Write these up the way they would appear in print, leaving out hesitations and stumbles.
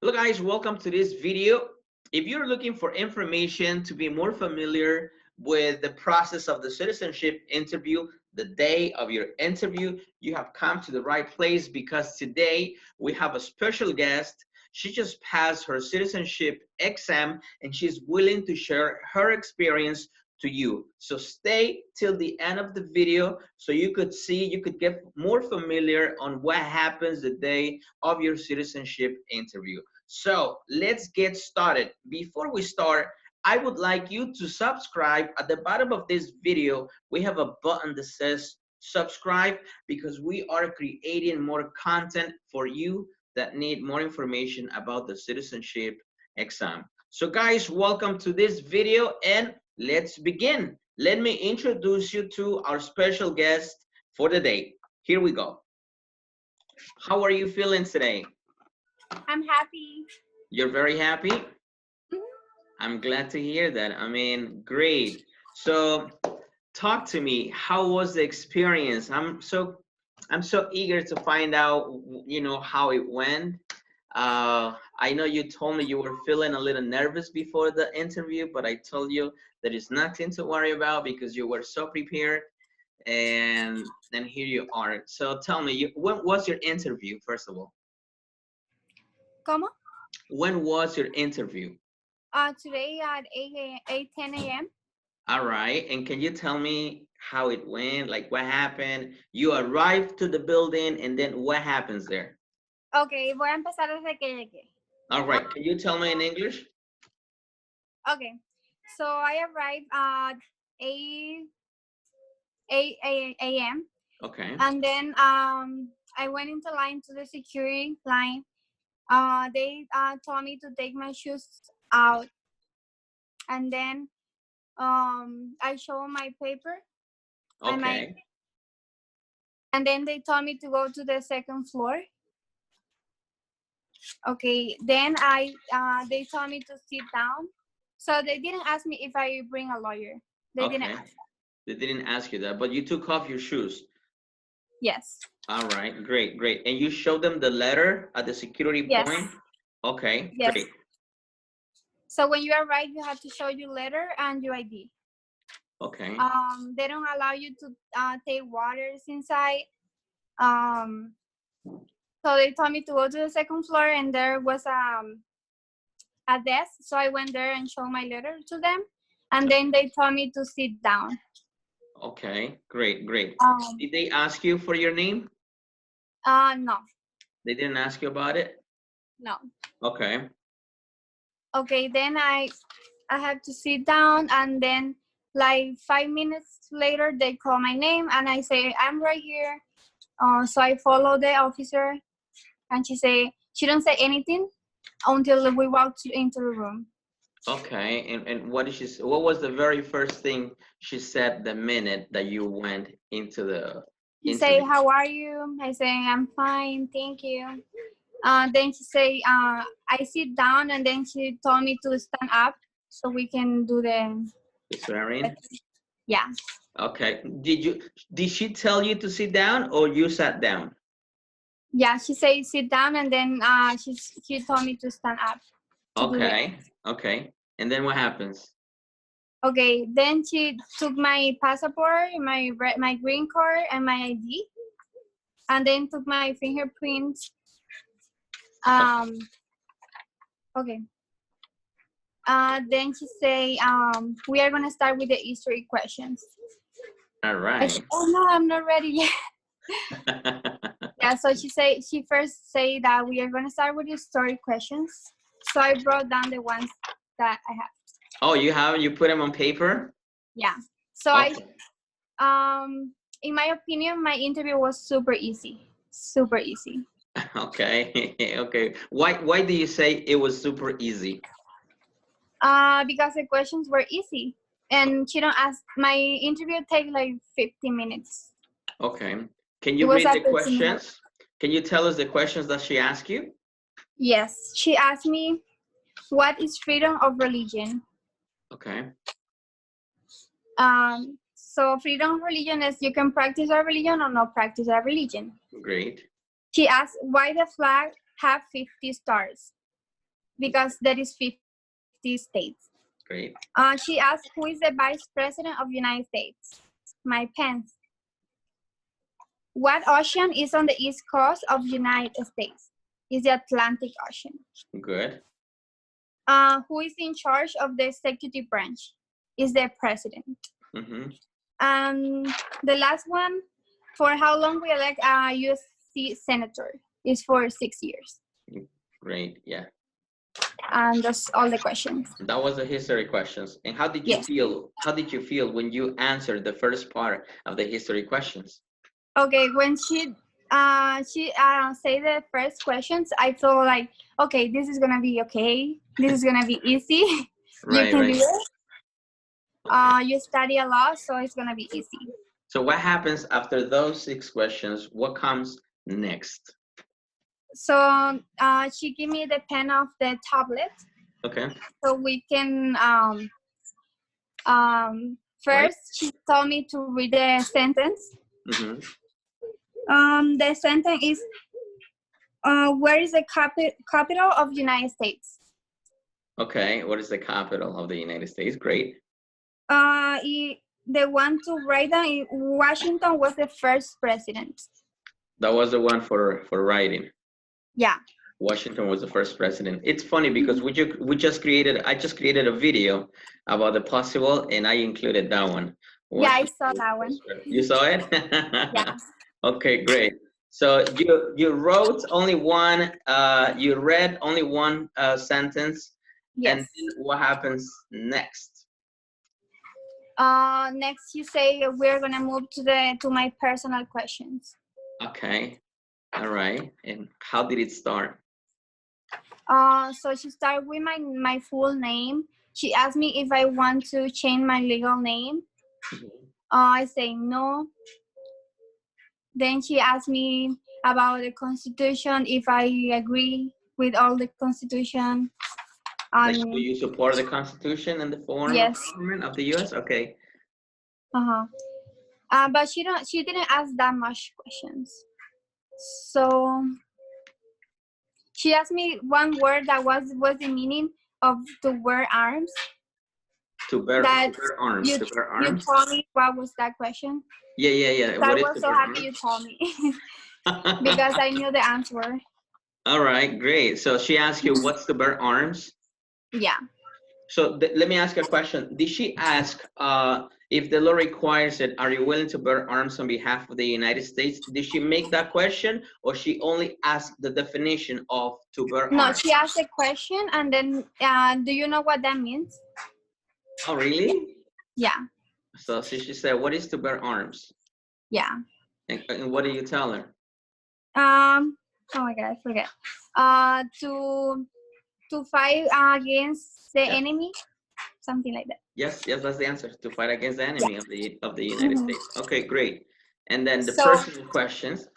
Hello guys, welcome to this video. If you're looking for information to be more familiar with the process of the citizenship interview, the day of your interview, you have come to the right place because today we have a special guest. She just passed her citizenship exam and she's willing to share her experience to you. So stay till the end of the video so you could get more familiar on what happens the day of your citizenship interview. So let's get started. Before we start, I would like you to subscribe. At the bottom of this video, we have a button that says subscribe because we are creating more content for you that need more information about the citizenship exam. So guys, welcome to this video and let's begin. Let me introduce you to our special guest for the day. Here we go. How are you feeling today? I'm happy. You're very happy? I'm glad to hear that. I mean, great. So talk to me. How was the experience? I'm so eager to find out, how it went. I know you told me you were feeling a little nervous before the interview, but I told you there is nothing to worry about because you were so prepared. And then here you are. So tell me, when was your interview, first of all? ¿Cómo? When was your interview? Today at 10 a.m. All right. And can you tell me how it went? Like what happened? You arrived to the building and then what happens there? Okay, voy a empezar desde que llegué. All right. Can you tell me in English? Okay, so I arrived at 8 a.m. Okay. And then I went into line to the security line. They told me to take my shoes out. And then I showed my paper. Okay. And then they told me to go to the second floor. Okay, then they told me to sit down. So they didn't ask me if I bring a lawyer. They didn't ask that. They didn't ask you that, but you took off your shoes. Yes. All right, great, great. And you showed them the letter at the security point? Okay, yes. Great. So when you arrive, you have to show your letter and your ID. Okay. They don't allow you to take waters inside. So they told me to go to the second floor and there was a desk. So I went there and showed my letter to them. And then they told me to sit down. Okay, great, great. Did they ask you for your name? No. They didn't ask you about it? No. Okay. Okay, then I had to sit down and then like 5 minutes later, they call my name and I say, I'm right here. So I follow the officer and she don't say anything until we walk into the room. Okay, and what was the very first thing she said the minute that you went into the She say, how are you? I say, I'm fine, thank you. Then she say, I sit down and then she told me to stand up so we can do the swearing? Yeah. Okay, did she tell you to sit down or you sat down? Yeah, she said sit down and then she told me to stand up. Okay, okay. And then what happens? Okay, then she took my passport, my green card, and my ID, and then took my fingerprints. Okay. Then she say, we are gonna start with the history questions. All right. Oh no, I'm not ready yet. Yeah, so she first say that we are gonna start with the story questions. So I brought down the ones that I have. Oh, you put them on paper? Yeah. So okay. In my opinion, my interview was super easy. Super easy. Okay. Okay. Why do you say it was super easy? Because the questions were easy. And she don't ask, my interview take like 15 minutes. Okay. Can you read the questions? Can you tell us the questions that she asked you? Yes. She asked me, what is freedom of religion? Okay. So freedom of religion is you can practice a religion or not practice a religion. Great. She asked, why the flag have 50 stars? because there is 50 states. Great. She asked, who is the Vice President of the United States? Mike Pence. What ocean is on the east coast of the United States? Is the Atlantic Ocean. Good. Who is in charge of the executive branch? Is the president. Mm-hmm. The last one, for how long we elect a U.S. senator? Is for 6 years. Great. Yeah. And that's all the questions. That was the history questions. And how did you feel? How did you feel when you answered the first part of the history questions? Okay, when she say the first questions, I thought like, okay, this is gonna be okay. This is gonna be easy. Right, you can right. do it. Okay. You study a lot, so it's gonna be easy. So what happens after those 6 questions? What comes next? So she gave me the pen of the tablet. Okay. So we can first she told me to read the sentence. Mm-hmm. The sentence is, where is the capital of the United States? Okay, what is the capital of the United States? Great. The one to write down, Washington was the first president. That was the one for writing. Yeah. Washington was the first president. It's funny because I just created a video about the possible, and I included that one. Yeah, I saw that one. You saw it? Yeah. Okay, great. So you wrote only one, you read only one sentence. Yes. And then what happens next? Next you say we're gonna move to my personal questions. Okay. All right. And how did it start? So she started with my full name. She asked me if I want to change my legal name. Mm-hmm. I say no. Then she asked me about the Constitution, if I agree with all the Constitution. Like, do you support the Constitution and the form of government of the U.S.? Okay. But she didn't ask that much questions. So she asked me one word that was the meaning of the word arms. To bear arms. You told me what was that question. Yeah. I was so happy you told me because I knew the answer. All right, great. So she asked you, what's to bear arms? Yeah. So let me ask you a question. Did she ask if the law requires it, are you willing to bear arms on behalf of the United States? Did she make that question, or she only asked the definition of to bear arms? No, she asked a question, and then do you know what that means? Oh, really? Yeah. So she said, what is to bear arms? Yeah. And what did you tell her? Oh my God, I forget. To fight against the enemy, something like that. Yes, that's the answer. To fight against the enemy of the United States. Okay, great. And then the personal questions.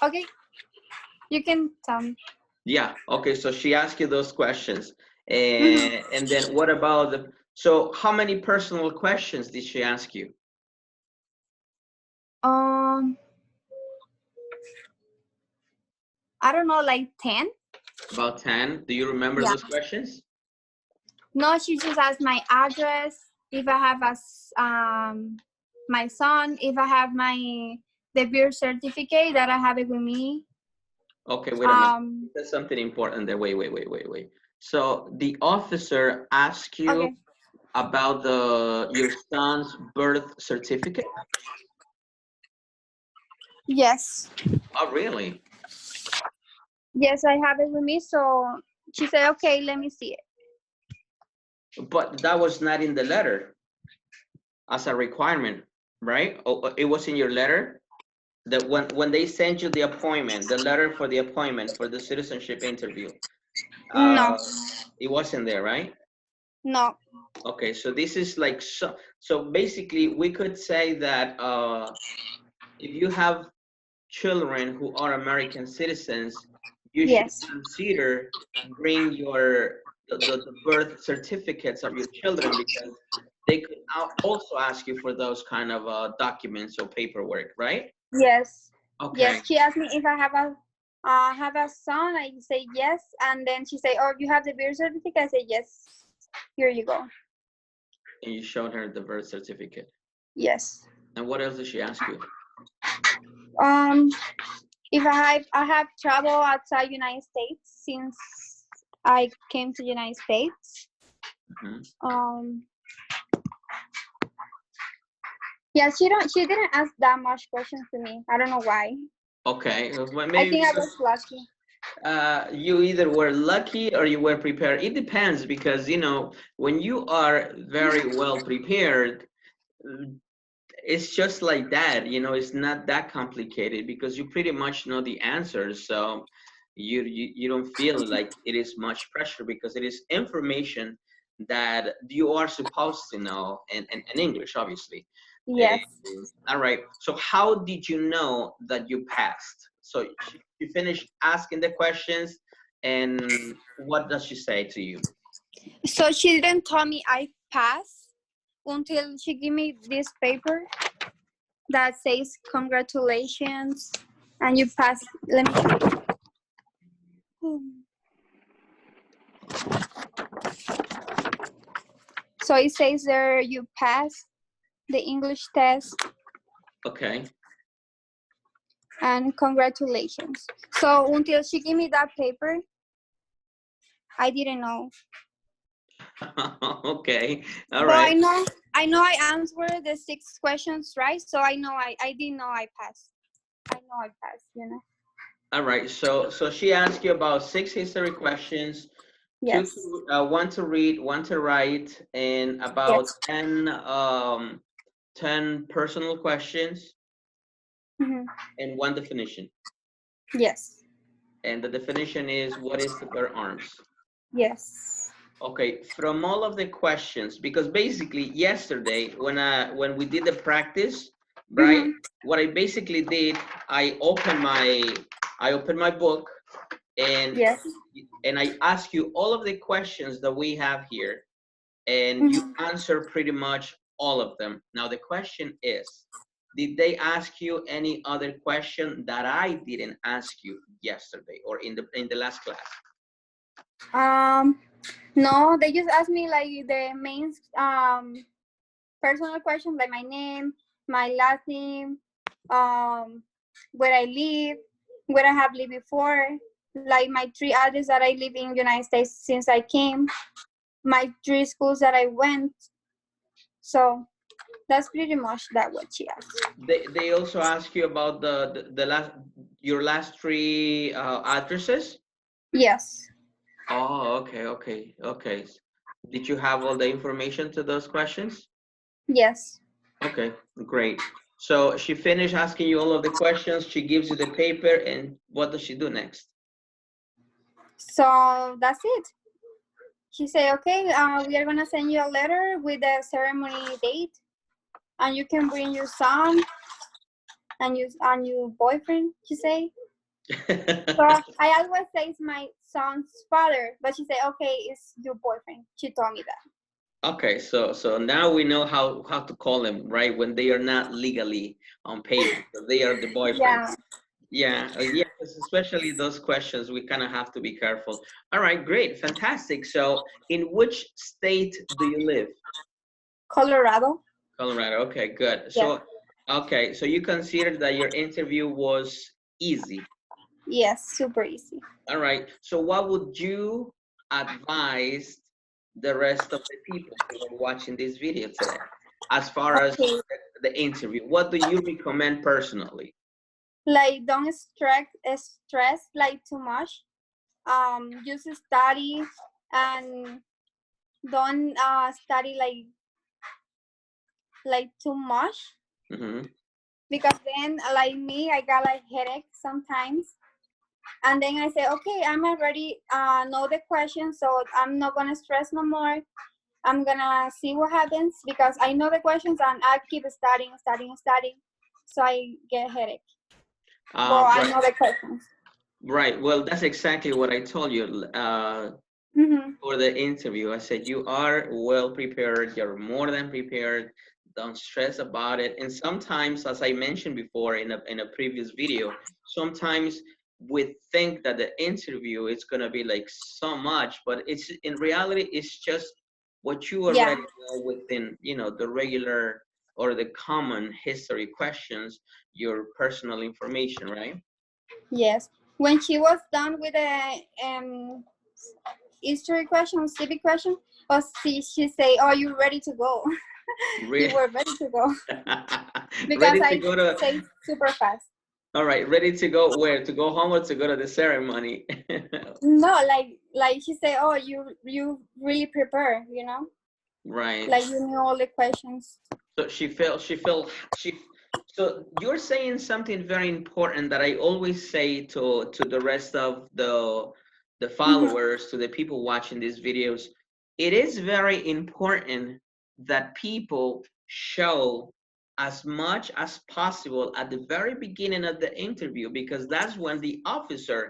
Okay, you can tell me. Yeah. Okay. So she asked you those questions, and then what about the? So how many personal questions did she ask you? I don't know, like 10. About 10. Do you remember those questions? No, she just asked my address, if I have my son, if I have the birth certificate that I have it with me. Okay, wait a minute. There's something important there. Wait. So the officer asked you about your son's birth certificate? Yes. Oh, really? Yes, I have it with me. So she said, okay, let me see it. But that was not in the letter as a requirement, right? Oh, it was in your letter? That when they sent you the appointment, the letter for the appointment for the citizenship interview. No. It wasn't there, right? No. Okay, so this is like, so basically we could say that if you have children who are American citizens, you should consider bring the birth certificates of your children, because they could also ask you for those kind of documents or paperwork, right? Yes. Okay. Yes, she asked me if I have have a son? I say yes. And then she say, oh, you have the birth certificate? I say yes. Here you go. And you showed her the birth certificate. Yes. And what else did she ask you? If I have traveled outside United States since I came to United States. Yeah, she didn't ask that much questions to me. I don't know why. Okay, well, I think I was lucky. You either were lucky or you were prepared. It depends, because you know, when you are very well prepared, it's just like that, you know. It's not that complicated because you pretty much know the answers, so you don't feel like it is much pressure, because it is information that you are supposed to know, in English, obviously. Yes. All right, so how did you know that you passed? So you finished asking the questions, and what does she say to you? So she didn't tell me I passed until she gave me this paper that says congratulations and you passed. Let me show you. So it says there you passed the English test. Okay. And congratulations. So until she gave me that paper, I didn't know. Okay, all but right. I know I answered the 6 questions right, so I know I didn't know I passed. I know I passed, you know. All right, so she asked you about 6 history questions, Yes. 1 to read, 1 to write, and about yes. 10 personal questions, and 1 definition. Yes. And the definition is, what is to bear arms? Yes. Okay, from all of the questions, because basically yesterday when we did the practice, right? What I basically did, I opened my book, and yes. and I ask you all of the questions that we have here, and you answer pretty much all of them. Now the question is, did they ask you any other question that I didn't ask you yesterday or in the last class? No, they just asked me like the main personal questions, like my name, my last name, where I live, where I have lived before, like my 3 addresses that I live in United States since I came, my 3 schools that I went. So that's pretty much that what she asked. They also ask you about your last 3 addresses? Yes. Oh, okay. Did you have all the information to those questions? Yes. Okay, great. So she finished asking you all of the questions. She gives you the paper, and what does she do next? So that's it. She said, okay, we are gonna send you a letter with the ceremony date, and you can bring your son and your boyfriend, she say. So I always say it's my son's father, but she said, okay, it's your boyfriend. She told me that. Okay, so now we know how to call them, right? When they are not legally on paper, so they are the boyfriend. Yeah, especially those questions, we kind of have to be careful. All right, great, fantastic. So in which state do you live? Colorado. Colorado, okay, good. So, okay, so you consider that your interview was easy? Yes, super easy. All right, so what would you advise the rest of the people who are watching this video today as far as the interview? What do you recommend personally? Like, don't stress like too much. Just study, and don't study like too much. Because then, like me, I got like headache sometimes, and then I say, okay, I'm already know the question, so I'm not gonna stress no more. I'm gonna see what happens, because I know the questions and I keep studying, so I get headache. But I know the questions. Right. Well, that's exactly what I told you for the interview. I said you are well prepared. You're more than prepared. Don't stress about it. And sometimes, as I mentioned before in a previous video, sometimes we think that the interview is going to be like so much, but it's in reality it's just what you Yeah. already know within, you know, the regular or the common history questions, your personal information, right? Yes. When she was done with the history question, civic question, or she say, "Oh, you ready to go?" You Re- were ready to go because ready to I go to, say super fast. all right, ready to go where? To go home or to go to the ceremony? No, like she say, "Oh, you really prepare," you know, Right. like you knew all the questions. So she so you're saying something very important that I always say to the rest of the Mhm. followers, to the people watching these videos. It is very important that people show as much as possible at the very beginning of the interview, because that's when the officer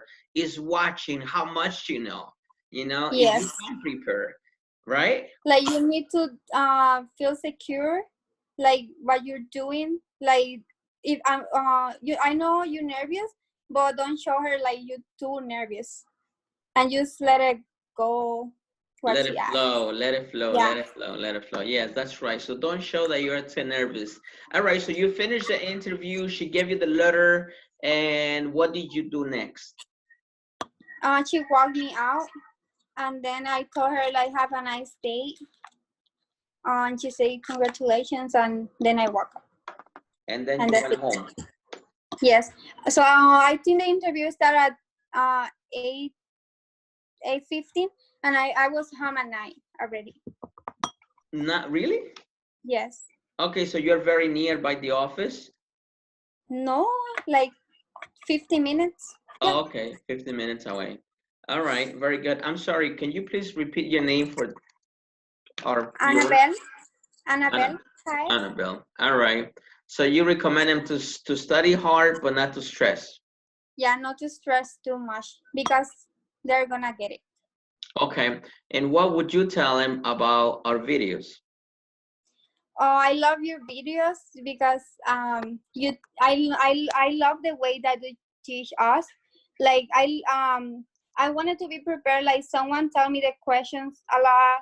is watching how much you know, if you Yes, can prepare, right? like you need to feel secure, like what you're doing. Like if you, I know you're nervous, but don't show her like you too nervous, and just let it go. What Let she it asks. flow, let it flow, Yeah. let it flow, let it flow. Yes, that's right. So don't show that you're too nervous. All right, so you finished the interview. She gave you the letter, and what did you do next? She walked me out, and then I told her like have a nice day. And she said congratulations, and then I walk up, And then and you that's went it. home. Yes. So I think the interview started at 8:15, and I was home at 9 already. Not really? Yes. Okay, so you're very near by the office. No, like 50 minutes. Yeah. Oh, okay, 15 minutes away. All right, very good. I'm sorry, can you please repeat your name for our viewers? Annabelle. Annabelle. Anna, Hi. Annabelle. All right. So you recommend them to study hard, but not to stress. Yeah, not to stress too much because they're gonna get it. Okay. And what would you tell them about our videos? Oh, I love your videos because you I love the way that you teach us. Like I wanted to be prepared. Like someone tell me the questions a lot,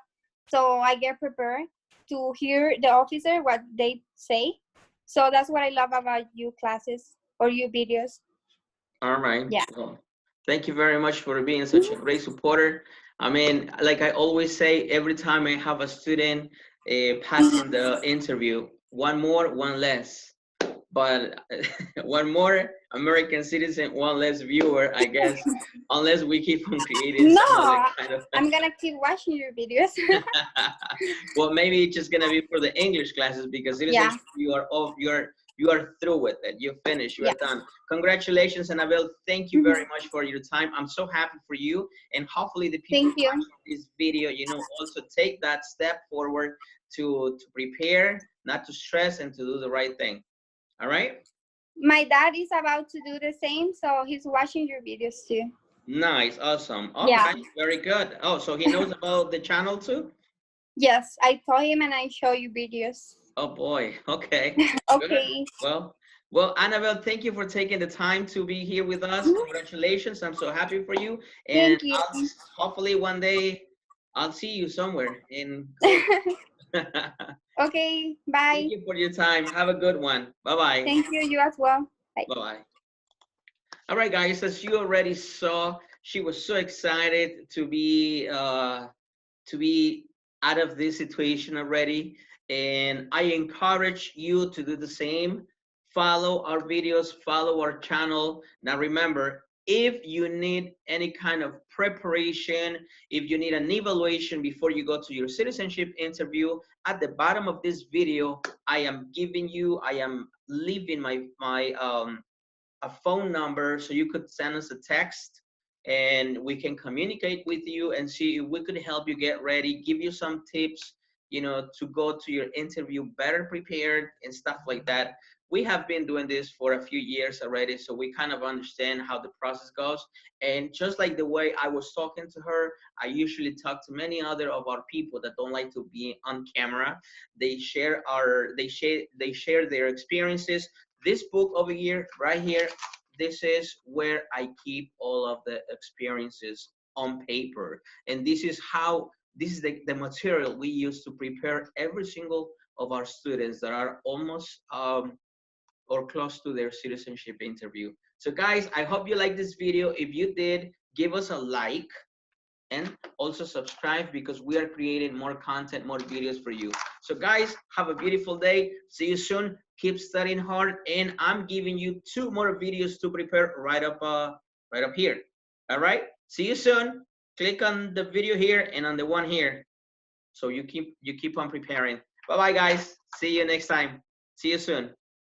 so I get prepared to hear the officer what they say. So that's what I love about you classes or your videos. All right. Yeah. Well, thank you very much for being such a great supporter. I mean, like I always say, every time I have a student passing the interview, one more, one less. But one more American citizen, one less viewer, I guess, unless we keep on creating some other No, kind of. I'm gonna keep watching your videos. Well, maybe it's just gonna be for the English classes, because Yeah. citizenship you are off, you are through with it. You finished. You Yeah. are done. Congratulations, Annabelle. Thank you very much for your time. I'm so happy for you, and hopefully the people Thank you. watching this video, you know, also take that step forward to prepare, not to stress, and to do the right thing. All right. My dad is about to do the same, so he's watching your videos too. Nice. Awesome. All Yeah. right. Very good. Oh, so he knows about the channel too? Yes, I told him and I show you videos. Oh boy. Okay. Good. Okay. Well, Annabelle, thank you for taking the time to be here with us. Congratulations. I'm so happy for you. And Thank you. hopefully one day I'll see you somewhere in college. Okay, Thank bye. you for your time. Have a good one. Bye-bye. Thank you as well. Bye. Bye-bye. All right, guys, as you already saw, she was so excited to be out of this situation already, and I encourage you to do the same. Follow our videos, follow our channel. Now remember, if you need any kind of preparation, if you need an evaluation before you go to your citizenship interview, at the bottom of this video I am leaving my a phone number, so you could send us a text and we can communicate with you and see if we could help you get ready, give you some tips, you know, to go to your interview better prepared and stuff like that. We have been doing this for a few years already, so we kind of understand how the process goes. And just like the way I was talking to her, I usually talk to many other of our people that don't like to be on camera. They share their experiences. This book over here, right here, this is where I keep all of the experiences on paper. And this is the material we use to prepare every single of our students that are almost or close to their citizenship interview. So guys, I hope you like this video. If you did, give us a like and also subscribe, because we are creating more content, more videos for you. So guys, have a beautiful day. See you soon. Keep studying hard, and I'm giving you 2 more videos to prepare right up here. All right, see you soon. Click on the video here and on the one here, so you keep on preparing. Bye bye guys, see you next time. See you soon.